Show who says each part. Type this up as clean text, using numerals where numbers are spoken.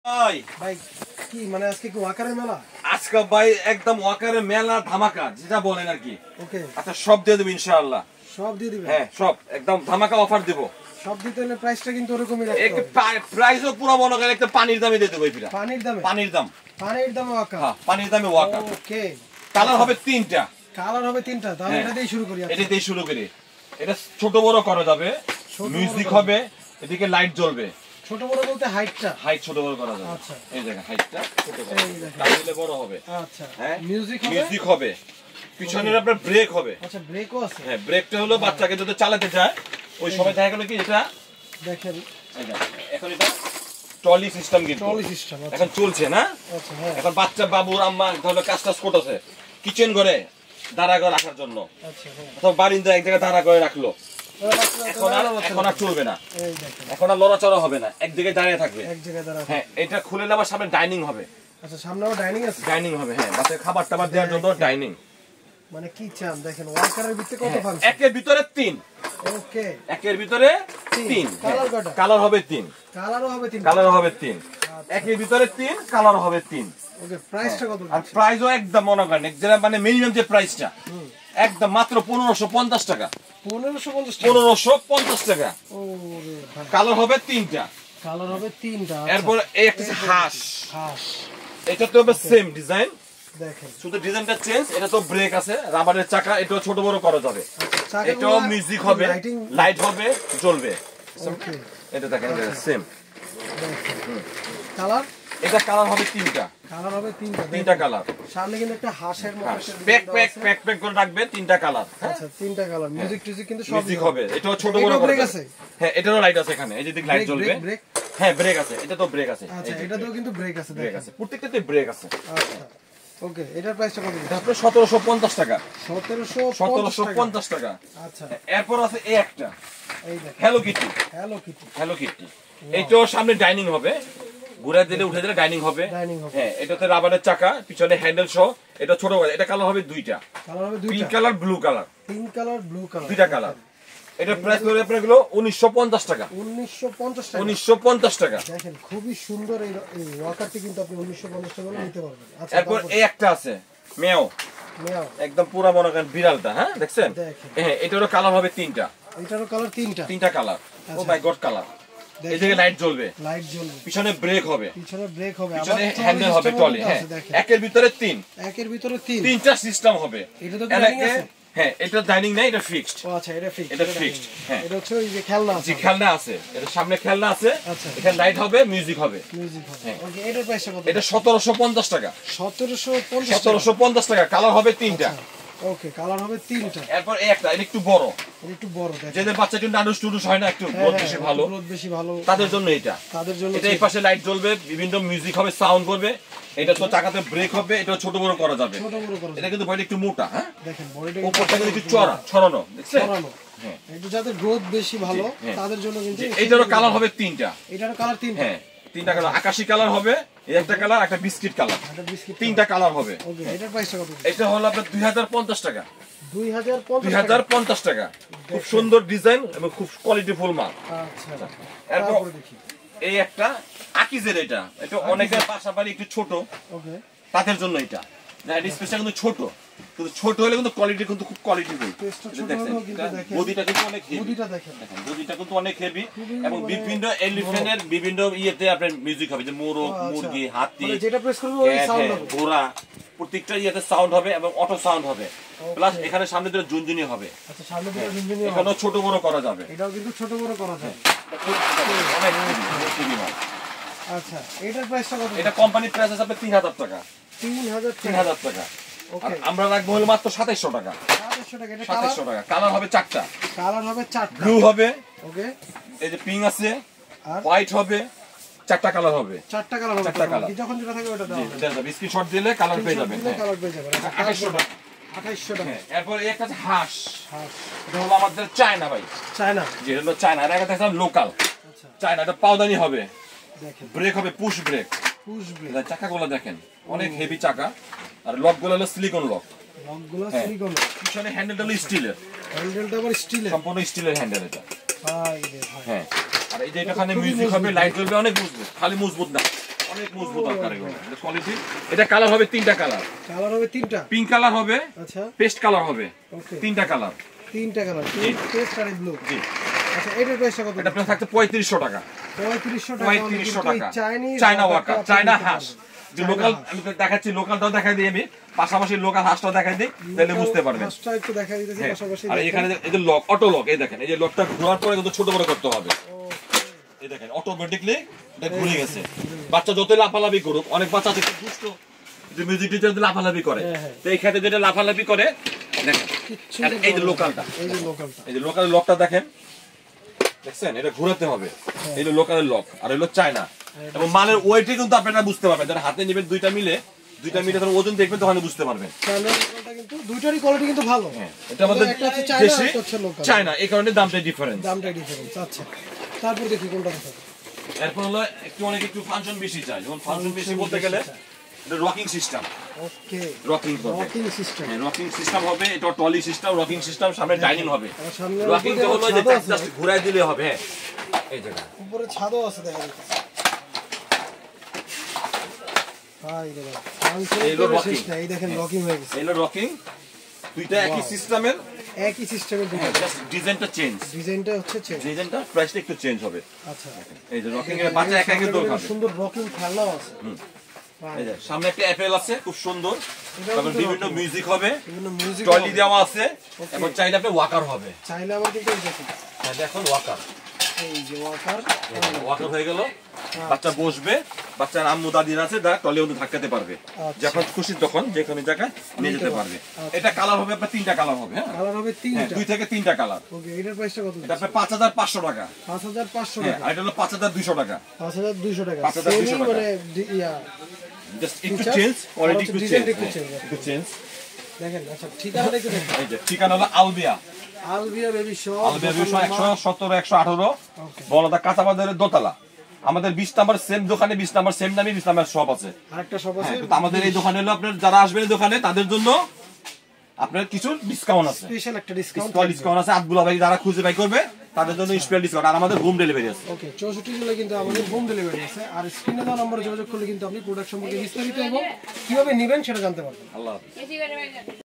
Speaker 1: ভাই
Speaker 2: ভাই কি মানে আজকে কি ওয়াকারের মেলা?
Speaker 1: আজকে ভাই একদম ওয়াকারের মেলা ধামাকা যেটা বলেন আর কি।
Speaker 2: ওকে,
Speaker 1: আচ্ছা সব দিয়ে দেব ইনশাআল্লাহ।
Speaker 2: সব দিয়ে দিবেন?
Speaker 1: হ্যাঁ সব একদম ধামাকা অফার দেব।
Speaker 2: সব দিতে হলে প্রাইসটা কিন্তু ওরকমই রাখতে
Speaker 1: এক
Speaker 2: হবে।
Speaker 1: প্রাইসও পুরো মনে করেন একটা পানির দামে দিয়ে দেব এই পিঠা।
Speaker 2: পানির দামে?
Speaker 1: পানির দাম।
Speaker 2: পানির দামে ওয়াকার?
Speaker 1: হ্যাঁ পানির দামে ওয়াকার।
Speaker 2: ওকে,
Speaker 1: কালার হবে তিনটা।
Speaker 2: কালার হবে তিনটা? তাহলে এটা দিয়ে শুরু করি।
Speaker 1: এটা দিয়ে শুরু করি। এটা ছোট বড় করা যাবে, মিউজিক হবে, এদিকে লাইট জ্বলবে।
Speaker 2: ছোট বড় বলতে হাইটটা?
Speaker 1: হাইট ছোট বড় করা যাবে।
Speaker 2: আচ্ছা,
Speaker 1: এই দেখেন হাইটটা ছোট করা
Speaker 2: এই দেখেন
Speaker 1: তাহলে বড় হবে।
Speaker 2: আচ্ছা,
Speaker 1: হ্যাঁ
Speaker 2: মিউজিক হবে?
Speaker 1: মিউজিক হবে, পিছনের আপনার ব্রেক হবে।
Speaker 2: আচ্ছা, ব্রেকও আছে?
Speaker 1: হ্যাঁ ব্রেকটা হলো বাচ্চাকে যদি চালাতে যায় ওই সময় দেখা গেল কি এটা
Speaker 2: দেখেন
Speaker 1: এখন এটা ট্রলি সিস্টেম কিন্তু
Speaker 2: ট্রলি সিস্টেম
Speaker 1: এখন চলছে না।
Speaker 2: আচ্ছা, হ্যাঁ
Speaker 1: এখন বাচ্চা বাবুর আম্মা ধরো কাজ টাজ করতেছে কিচেন ঘরে দাঁড়া করে রাখার জন্য,
Speaker 2: আচ্ছা, হ্যাঁ
Speaker 1: অথবা বারিন্দা এক জায়গায় দাঁড়া করে রাখলো, এখন আর চলবে না,
Speaker 2: এই দেখেন
Speaker 1: এখন আর লড়াচড়া হবে না, এক জায়গায় দাঁড়িয়ে থাকবে।
Speaker 2: এক জায়গায় দাঁড়াবে।
Speaker 1: হ্যাঁ এটা খুলে আবার সামনে ডাইনিং হবে।
Speaker 2: আচ্ছা, সামনে আবার ডাইনিং আছে?
Speaker 1: ডাইনিং হবে, হ্যাঁ বাচ্চাকে খাবার টাবার দেওয়ার জন্য ডাইনিং।
Speaker 2: মানে কি চান দেখেন ওয়াকারের ভিতরে কত ফাংশন?
Speaker 1: একের ভিতরে 3।
Speaker 2: ওকে,
Speaker 1: একের ভিতরে 3।
Speaker 2: কালার কয়টা?
Speaker 1: কালার হবে 3।
Speaker 2: কালারও হবে 3?
Speaker 1: কালার হবে 3। একের ভিতরে 3, কালার হবে 3।
Speaker 2: ওকে, প্রাইসটা কত?
Speaker 1: আর প্রাইসও একদম মনে করেন যেটা মানে মিনিমাম যে প্রাইসটা একদম মাত্র 1550 টাকা।
Speaker 2: 1550 টাকা?
Speaker 1: 1550 টাকা।
Speaker 2: ওরে ভাই,
Speaker 1: কালার হবে 3টা।
Speaker 2: কালার হবে 3টা।
Speaker 1: এরপর এই একটা হাঁস,
Speaker 2: হাঁস
Speaker 1: এটা তো হবে সেম ডিজাইন,
Speaker 2: দেখেন
Speaker 1: শুধু ডিজাইনটা চেঞ্জ। এটা তো ব্রেক আছে, রাবারের চাকা, এটাও ছোট বড় করা যাবে। এটাও মিউজিক হবে, লাইট হবে, জ্বলবে।
Speaker 2: ওকে,
Speaker 1: এটা দেখেন সেম।
Speaker 2: কালার?
Speaker 1: এটা কালার হবে 3টা।
Speaker 2: কালার হবে 3টা?
Speaker 1: 3টা কালার।
Speaker 2: সামনে কিন্তু একটা হাঁসের মতো একটা
Speaker 1: প্যাক
Speaker 2: ডিজাইন
Speaker 1: প্যাক
Speaker 2: আছে।
Speaker 1: প্যাক প্যাক করে রাখবে 3টা কালার।
Speaker 2: আচ্ছা, 3টা কালার। মিউজিক টিউজিক কিন্তু সব
Speaker 1: মিউজিক হবে, এটাও ছোট বড়
Speaker 2: এটাও
Speaker 1: করা
Speaker 2: ব্রেক
Speaker 1: যাবে।
Speaker 2: আছে?
Speaker 1: হ্যাঁ এটারও লাইট আছে এখানে, এই যে লাইট জ্বলবে।
Speaker 2: ব্রেক?
Speaker 1: হ্যাঁ ব্রেক আছে, এটা তো ব্রেক আছে।
Speaker 2: আচ্ছা, এটাতেও কিন্তু ব্রেক আছে,
Speaker 1: ব্রেক
Speaker 2: দেখেন।
Speaker 1: আছে, প্রত্যেকটাতে ব্রেক আছে।
Speaker 2: আচ্ছা, ওকে, এটার প্রাইসটা কত?
Speaker 1: এটা আপনার 1750 টাকা।
Speaker 2: 1750
Speaker 1: টাকা।
Speaker 2: আচ্ছা,
Speaker 1: এরপর আছে এই একটা
Speaker 2: এই দেখেন
Speaker 1: hello Kitty.
Speaker 2: Hello Kitty.
Speaker 1: Hello Kitty এইটাও সামনে ডাইনিং হবে, ঘুরে দিলে উঠে দিলে ডাইনিং হবে।
Speaker 2: ডাইনিং হবে।
Speaker 1: হ্যাঁ এটাতে রাবারের চাকা, পিছনে হ্যান্ডেল সহ। এটা ছোট বড়, এটা কালার হবে 2টা।
Speaker 2: কালার হবে 2টা?
Speaker 1: Pink colour, blue colour.
Speaker 2: Pink colour, blue colour,
Speaker 1: 2টা কালার। এটা প্রাইস হলো আপনার গুলো 1950 টাকা।
Speaker 2: 1950 টাকা?
Speaker 1: 1950 টাকা।
Speaker 2: দেখেন খুবই সুন্দর এই ওয়াকারটি কিন্তু আপনি 1950 টাকা করে নিতে পারবেন। আচ্ছা,
Speaker 1: এরপর এই একটা আছে মেও,
Speaker 2: মেও
Speaker 1: একদম পুরো মনে করেন বিড়ালটা। হ্যাঁ দেখছেন?
Speaker 2: দেখেন
Speaker 1: হ্যাঁ এটারও কালার হবে 3টা।
Speaker 2: এটারও কালার 3টা?
Speaker 1: 3টা কালার। ও মাই গড কালার। এই দিকে লাইট জ্বলবে,
Speaker 2: লাইট জ্বলবে,
Speaker 1: পিছনে ব্রেক হবে,
Speaker 2: পিছনে ব্রেক হবে,
Speaker 1: পিছনে হ্যান্ডেল হবে টলি। হ্যাঁ একের ভিতরে 3,
Speaker 2: একের ভিতরে 3,
Speaker 1: 3টা সিস্টেম হবে।
Speaker 2: এটা তো ডাইনিং আছে?
Speaker 1: হ্যাঁ এটা ডাইনিং না, এটা ফিক্সড।
Speaker 2: ও আচ্ছা, এটা ফিক্সড?
Speaker 1: এটা ফিক্সড। হ্যাঁ
Speaker 2: এটা হচ্ছে ওই যে খেলনা আছে?
Speaker 1: জি খেলনা আছে, এটা সামনে খেলনা আছে।
Speaker 2: আচ্ছা,
Speaker 1: এখানে লাইট হবে, মিউজিক হবে।
Speaker 2: মিউজিক হবে। ওকে, এটার প্রাইসটা কত?
Speaker 1: এটা 1750 টাকা।
Speaker 2: 1750?
Speaker 1: 1750 টাকা। কালার হবে 3টা।
Speaker 2: ওকে, কালার হবে 3টা।
Speaker 1: এরপর এই একটা, এটা একটু বড়,
Speaker 2: এটা একটু বড় দেখেন।
Speaker 1: যাদের বাচ্চা একটু নানুস টুডুস হয় না, একটু গ্রোথ বেশি ভালো,
Speaker 2: গ্রোথ বেশি ভালো,
Speaker 1: তাদের জন্য এটা।
Speaker 2: তাদের জন্য
Speaker 1: এটা এই পাশে লাইট জ্বলবে, বিভিন্ন মিউজিক হবে, সাউন্ড করবে। এটা তো চাকাতে ব্রেক হবে, এটা ছোট বড় করা যাবে।
Speaker 2: ছোট বড় করা
Speaker 1: এটা
Speaker 2: যাবে।
Speaker 1: কিন্তু বডি একটু মোটা। হ্যাঁ
Speaker 2: দেখেন বডিটা
Speaker 1: উপরটা কিন্তু একটু চড়া ছড়ানো, দেখছেন?
Speaker 2: ছড়ানো।
Speaker 1: হ্যাঁ
Speaker 2: এটা যাদের গ্রোথ বেশি ভালো
Speaker 1: হ্যাঁ।
Speaker 2: তাদের জন্য কিন্তু
Speaker 1: এইটারও কালার হবে 3টা।
Speaker 2: এটারও কালার 3টা?
Speaker 1: হ্যাঁ 3টা কালার। আকাশী কালার হবে, এই একটা কালার, একটা বিস্কিট কালার,
Speaker 2: এটা বিস্কিট।
Speaker 1: 3টা কালার হবে।
Speaker 2: ওকে, এটার প্রাইসটা কত?
Speaker 1: এটা হলো আপনার 2050 টাকা।
Speaker 2: 2050
Speaker 1: টাকা। খুব সুন্দর ডিজাইন এবং খুব কোয়ালিটিফুল মাল।
Speaker 2: আচ্ছা,
Speaker 1: এরপর
Speaker 2: তারপরে দেখি
Speaker 1: এই একটা আকিজের, এটা অনেকের বাসা বাড়ি একটু ছোট,
Speaker 2: ওকে,
Speaker 1: তাদের জন্য এটা স্পেসটা কিন্তু ছোট, কিন্তু ছোট হলে কিন্তু কোয়ালিটি কিন্তু খুব কোয়ালিটিফুল।
Speaker 2: টেস্টটা ছোট হলেও কিন্তু দেখেন
Speaker 1: বডিটা কিন্তু অনেক হেভি।
Speaker 2: বডিটা দেখেন,
Speaker 1: বডিটা কিন্তু অনেক হেভি এবং বিভিন্ন এলিফ্যান্টের বিভিন্ন ইয়েতে আপনার মিউজিক হবে, যে মোরগ, মুরগি, হাতি,
Speaker 2: মানে যেটা প্রেস করবে ওই সাউন্ড হবে,
Speaker 1: ঘোড়া, প্রত্যেকটা ইয়েতে সাউন্ড হবে এবং অটো সাউন্ড হবে। প্লাস এখানে সামনে দিয়ে ঝুনঝুনি হবে।
Speaker 2: আচ্ছা, সামনে দিকে ঝুনঝুনি হবে।
Speaker 1: এখানেও ছোট বড় করা যাবে।
Speaker 2: এটাও কিন্তু ছোট বড় করা যায়।
Speaker 1: অনেক হেভি মাল।
Speaker 2: আচ্ছা, এটার প্রাইসটা কত?
Speaker 1: এটা কোম্পানির প্রাইস আছে আপনার 3000 টাকা।
Speaker 2: 3000
Speaker 1: টাকা।
Speaker 2: ওকে,
Speaker 1: আমরা রাখবো হলো মাত্র 2700 টাকা।
Speaker 2: 2700 টাকা। এটা
Speaker 1: 2700 টাকা। কালার হবে 4টা।
Speaker 2: কালার হবে 4টা?
Speaker 1: ব্লু হবে,
Speaker 2: ওকে,
Speaker 1: এই যে পিঙ্ক আছে,
Speaker 2: আর
Speaker 1: হোয়াইট হবে, 4টা কালার হবে।
Speaker 2: 4টা কালার হবে?
Speaker 1: 4টা কালার।
Speaker 2: কি যখন যেটা থাকে ওটা দাও।
Speaker 1: জি দেন স্ক্রিনশট দিলে কালার পেয়ে যাবেন। হ্যাঁ
Speaker 2: কালার পেয়ে যাবেন।
Speaker 1: 2800 টাকা।
Speaker 2: 2800 টাকা।
Speaker 1: হ্যাঁ এরপর এই একটা হাঁস,
Speaker 2: হাঁস
Speaker 1: এটা হলো আমাদের চায়না ভাই,
Speaker 2: চায়না?
Speaker 1: যে হলো চায়না। আর একটা দেখলাম লোকাল
Speaker 2: আচ্ছা,
Speaker 1: চায়না, এটা পাউদানি হবে,
Speaker 2: দেখেন
Speaker 1: ব্রেক হবে পুশ ব্রেক।
Speaker 2: Push break.
Speaker 1: চাকাগুলো দেখেন অনেক হেভি চাকা, আর লকগুলো হলো সিলিকন লক।
Speaker 2: লকগুলো
Speaker 1: হ্যাঁ।
Speaker 2: সিলিকন,
Speaker 1: পিছনে হ্যান্ডেলটা হলো স্টিলের,
Speaker 2: হ্যান্ডেলটা আবার স্টিলের?
Speaker 1: সম্পূর্ণ স্টিলের হ্যান্ডেল এটা।
Speaker 2: ভাই রে ভাই,
Speaker 1: হ্যাঁ আর এই যে এখানে মিউজিক হবে, লাইট জ্বলবে, অনেক মজবুত, খালি মজবুত না, অনেক মজবুত আকার এগুলো কোয়ালিটি। এটা কালার হবে তিনটা কালার।
Speaker 2: কালার হবে তিনটা,
Speaker 1: পিঙ্ক কালার হবে,
Speaker 2: আচ্ছা
Speaker 1: পেস্ট কালার হবে,
Speaker 2: ওকে
Speaker 1: তিনটা কালার।
Speaker 2: তিনটা কালার, পেস্ট আর ব্লু।
Speaker 1: জি
Speaker 2: আচ্ছা এটার প্রাইসটা কত?
Speaker 1: এটা আপনার থাকছে 3500 টাকা।
Speaker 2: 3500 টাকা।
Speaker 1: চায়না ওয়াকার, চায়না হাঁস। যে লোকাল আমি তো দেখাচ্ছি, লোকালটাও দেখাই দিই আমি, পাশাপাশি লোকাল হাঁসটাও দেখাই দিই, তাহলে বুঝতে পারবেন।
Speaker 2: হাঁসটা একটু দেখাই দিতেছি পাশাপাশি।
Speaker 1: আর এখানে এই যে লক, অটো লক, এই দেখেন এই যে লকটা ঘোরার পরে কিন্তু ছোট বড় করতে হবে। এই দেখেন অটোমেটিকলি এটা ঘুরে গেছে। বাচ্চা যতই লাফালাফি করুক, অনেক বাচ্চা আছে খুব দুষ্ট, যে মিউজিক টিচার লাফালাফি করে, তো এই ক্ষেত্রে যেটা লাফালাফি করে দেখেন এই যে লোকালটা, এই যে লোকালের লকটা দেখেন, দেখছেন এটা ঘোরাতে হবে। এই যে লোকালের লক আর হলো চায়না, এবং মালের ওয়েটে কিন্তু আপনারা বুঝতে পারবেন, যারা হাতে নেবেন দুইটা মিলে তখন ওজন দেখবেন, তখন বুঝতে পারবেন।
Speaker 2: কিন্তু দুইটারই কোয়ালিটি কিন্তু ভালো।
Speaker 1: এটা আমাদের দেশি চায়না, এই কারণে দামটা ডিফারেন্স।
Speaker 2: আচ্ছা তারপর দেখি কোনটা আছে।
Speaker 1: এরপর হলো অনেক একটু ফাংশন বেশি চাই, যেমন ফাংশন বেশি বলতে গেলে রকিং সিস্টেম।
Speaker 2: ওকে
Speaker 1: রকিং সিস্টেম, রকিং সিস্টেম হবে, এটা টলি সিস্টেম, রকিং সিস্টেম, সামনে ডাইনিং হবে। রকিং তো হলো যে জাস্ট ঘুরাই দিলে হবে। হ্যাঁ এই জায়গা
Speaker 2: উপরে ছাদও আছে দেখা যাচ্ছে। ভাই রে ভাই,
Speaker 1: এই হলো রকিং,
Speaker 2: এই দেখেন রকিং হয়ে গেছে।
Speaker 1: এই হলো রকিং, দুইটা একই সিস্টেমের,
Speaker 2: জাস্ট ডিজাইনটা হচ্ছে চেঞ্জ,
Speaker 1: ডিজাইনটা প্রাইসটা একটু চেঞ্জ হবে।
Speaker 2: আচ্ছা
Speaker 1: এই যে রকিং এর বাচ্চা একা একা দরকার,
Speaker 2: সুন্দর রকিং খেলনাও আছে।
Speaker 1: এই যে সামনে একটা অ্যাপেল আছে খুব সুন্দর, তারপর বিভিন্ন মিউজিক হবে, টলি দেওয়া আছে, এবং চাইলে আপনি ওয়াকার হবে,
Speaker 2: চাইলে আবার কিন্তু এই দেখুন
Speaker 1: এখন ওয়াকার,
Speaker 2: এই যে ওয়াকার
Speaker 1: হয়ে গেল। বাচ্চা বসবে, বাচ্চার আম্মু দাদির আছে, টলি মধ্যে ধাক্কাতে পারবে, যখন খুশি তখন যে কোনো জায়গায় নিয়ে যেতে পারবে। এটা কালার হবে আপনার তিনটা কালার হবে। হ্যাঁ
Speaker 2: কালার হবে তিনটা,
Speaker 1: দুই থেকে তিনটা কালার।
Speaker 2: ওকে এটার প্রাইসটা কত?
Speaker 1: এটা আপনার 5500 টাকা।
Speaker 2: 5500 টাকা।
Speaker 1: আর এটা হলো 5200 টাকা।
Speaker 2: 5200 টাকা।
Speaker 1: 5200 টাকা।
Speaker 2: মানে ইয়া
Speaker 1: জাস্ট একটু চেঞ্জ, কোয়ালিটি একটু চেঞ্জ।
Speaker 2: দেখেন আচ্ছা ঠিকানাটা একটু দেখেন।
Speaker 1: এই যে ঠিকানা হলো আলবিয়া
Speaker 2: বেবি শপ,
Speaker 1: 117 118 বলদা কাঁচা বাজারের দোতলা। আমাদের 20 নাম্বার সেম দোকানে, 20 নাম্বার সেম নামে 20 নাম্বার শপ আছে।
Speaker 2: আরেকটা শপ আছে।
Speaker 1: কিন্তু আমাদের এই দোকানে হলো আপনার যারা আসবেন এই দোকানে তাদের জন্য আপনার কিছু ডিসকাউন্ট আছে,
Speaker 2: স্পেশাল একটা
Speaker 1: ডিসকাউন্ট আছে। আব্দুল্লাহ ভাই যারা খুঁজে বাই করবে তাদের জন্য স্পেশাল ডিসকাউন্ট, আর আমাদের হোম ডেলিভারি আছে।
Speaker 2: ওকে 64 জেলায় কিন্তু আমাদের হোম ডেলিভারি আছে। আর স্ক্রিনে দেওয়া নম্বরে যোগাযোগ করলে কিন্তু আপনি প্রোডাক্ট সম্পর্কে বিস্তারিত এবং কিভাবে নেবেন সেটা জানতে পারবেন।
Speaker 1: আল্লাহ হাফেজ।